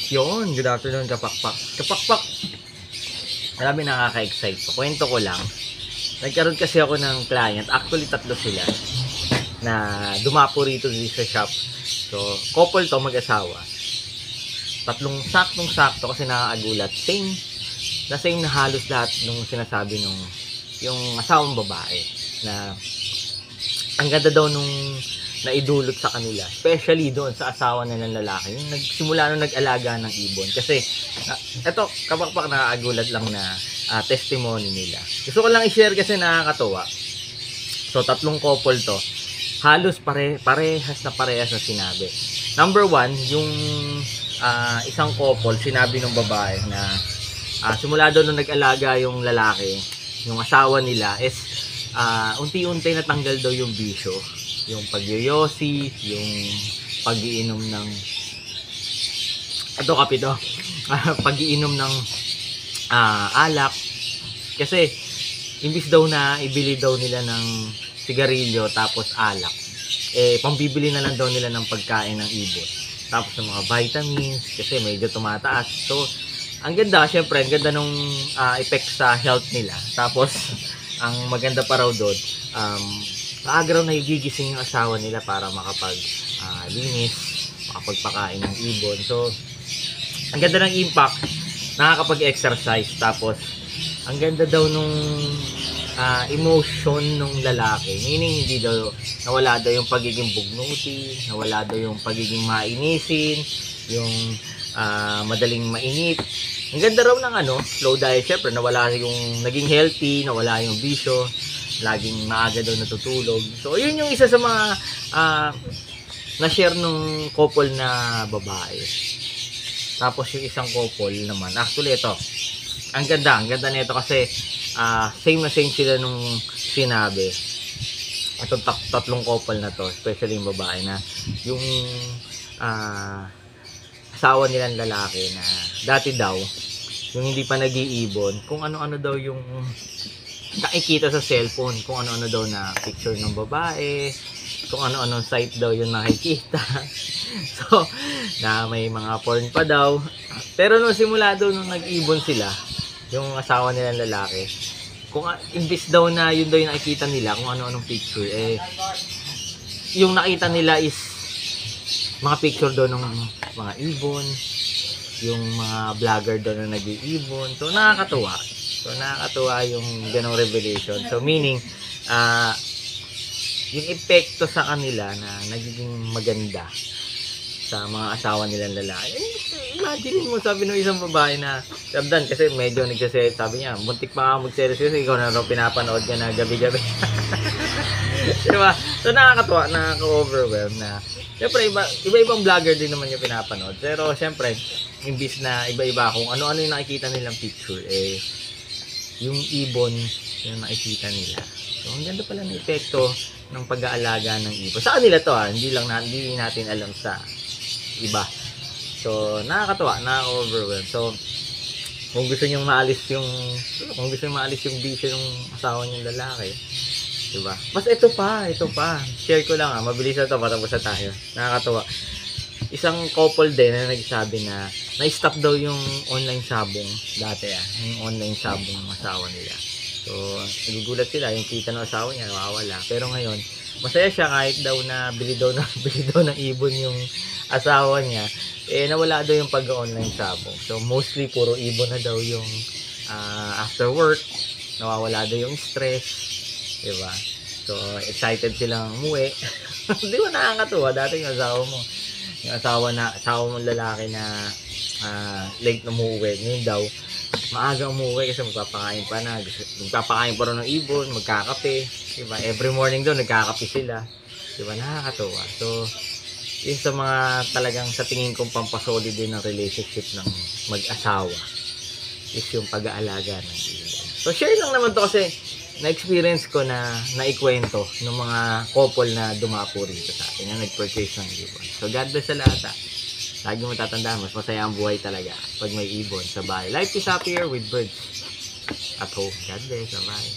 Yun, good afternoon kapakpak. Kapakpak, marami nakaka-excite. Kwento ko lang. Nagkaroon kasi ako ng client. Actually, tatlo sila na dumapo rito sa shop. So, couple to, mag-asawa. Tatlong saktong-sakto kasi nakakagulat. Same na halos lahat nung sinasabi nung yung asawang babae na ang ganda daw nung naidulot sa kanila, especially doon sa asawa na ng lalaki, yung nagsimula nung nag-alaga ng ibon. Kasi eto, kapakpak, nakakagulat lang na testimony nila. Gusto ko lang i-share kasi nakakatuwa. So, tatlong couple to, halos parehas na sinabi. Number one, yung isang couple, sinabi ng babae na simula doon nung nag-alaga yung lalaki, yung asawa nila is unti-unti natanggal daw yung bisyo, yung pagyoyosi, yung pag-iinom ng pag-iinom ng alak. Kasi imbis daw na ibili daw nila ng sigarilyo tapos alak, pambibili na lang daw nila ng pagkain ng ibon, tapos ng mga vitamins kasi medyo tumataas. So ang ganda, syempre ang ganda nung effect sa health nila. Tapos ang maganda pa raw doon, maaga raw nagigising yung asawa nila para linis, makapagpakain ng ibon. So ang ganda ng impact, nakakapag-exercise. Tapos ang ganda daw nung emotion nung lalaki, meaning hindi daw nawala daw yung pagiging bugnuti, nawala daw yung pagiging mainisin, yung madaling mainit. Ang ganda raw ng slow diet. Syempre nawala yung naging healthy, nawala yung bisyo, laging maaga daw natutulog. So yun yung isa sa mga na-share nung couple na babae. Tapos yung isang couple naman, actually ito, ang ganda nito kasi same na same sila nung sinabi. Itong tatlong couple na to, especially yung babae, na yung asawa nilang lalaki na dati daw, yung hindi pa nag-iibon, kung ano-ano daw yung nakikita sa cellphone, kung ano-ano daw na picture ng babae, kung ano-ano site daw yung nakikita. So, na may mga porn pa daw. Pero nung simula daw nung nag-ibon sila, yung asawa nilang lalaki, kung imbis daw na yun daw yung nakikita nila, kung ano-anong picture, yung nakita nila is mga picture daw ng mga ibon, yung mga vlogger daw na nag-iibon. So nakakatuwa yung ganong revelation. So meaning yung epekto sa kanila na nagiging maganda sa mga asawa nilang lalaki. Imagine mo, sabi ng isang babae na sabdan, kasi medyo nagsaset, sabi niya, muntik pa mag-series kasi ikaw na raw pinapanood ka na gabi-gabi. Diba? So nakakatuwa, nakaka-overwhelm na siyempre iba-ibang vlogger din naman yung pinapanood. Pero siyempre, imbis na iba-iba kung ano-ano yung nakikita nilang picture, yung ibon yung nakikita nila. So ang ganda pala ng epekto ng pag-aalaga ng ibon. Sa kanila to hindi natin alam sa iba. So nakakatuwa, nakaka-overwhelm. So kung gusto niyo maalis yung bisyo ng asawa niyong lalaki, diba? Mas ito pa. Share ko lang mabilis na to, patapos na tayo. Nakakatuwa. Isang couple din na nagsabi na na-stop daw yung online sabong dati yung online sabong ng asawa nila. So, nagugulat sila, yung kita ng asawa niya nawawala. Pero ngayon, masaya siya kahit daw na bili daw ng ibon yung asawa niya, nawala daw yung pag-online sabong. So, mostly puro ibon na daw yung after work, nawawala daw yung stress. Diba? So, excited silang umuwi. Di ba nakakatuwa? Dati yung asawa mong lalaki na late na umuwi. Ngayon daw, maaga umuwi kasi magpapakain pa rin ng ibon, magkakape. Diba? Every morning daw, nagkakape sila. Diba? Nakakatuwa. So, yun sa mga talagang sa tingin kong pampasolid din ng relationship ng mag-asawa is yung pag-aalaga ng ibon. So, share lang naman to kasi na-experience ko na naikwento ng mga couple na dumapo rito sa atin na nag-purchase ng ibon. So God bless sa lahat. Lagi mo tatandaan, mas masaya ang buhay talaga pag may ibon sa bahay. Life is happier with birds at home. God bless. Bye.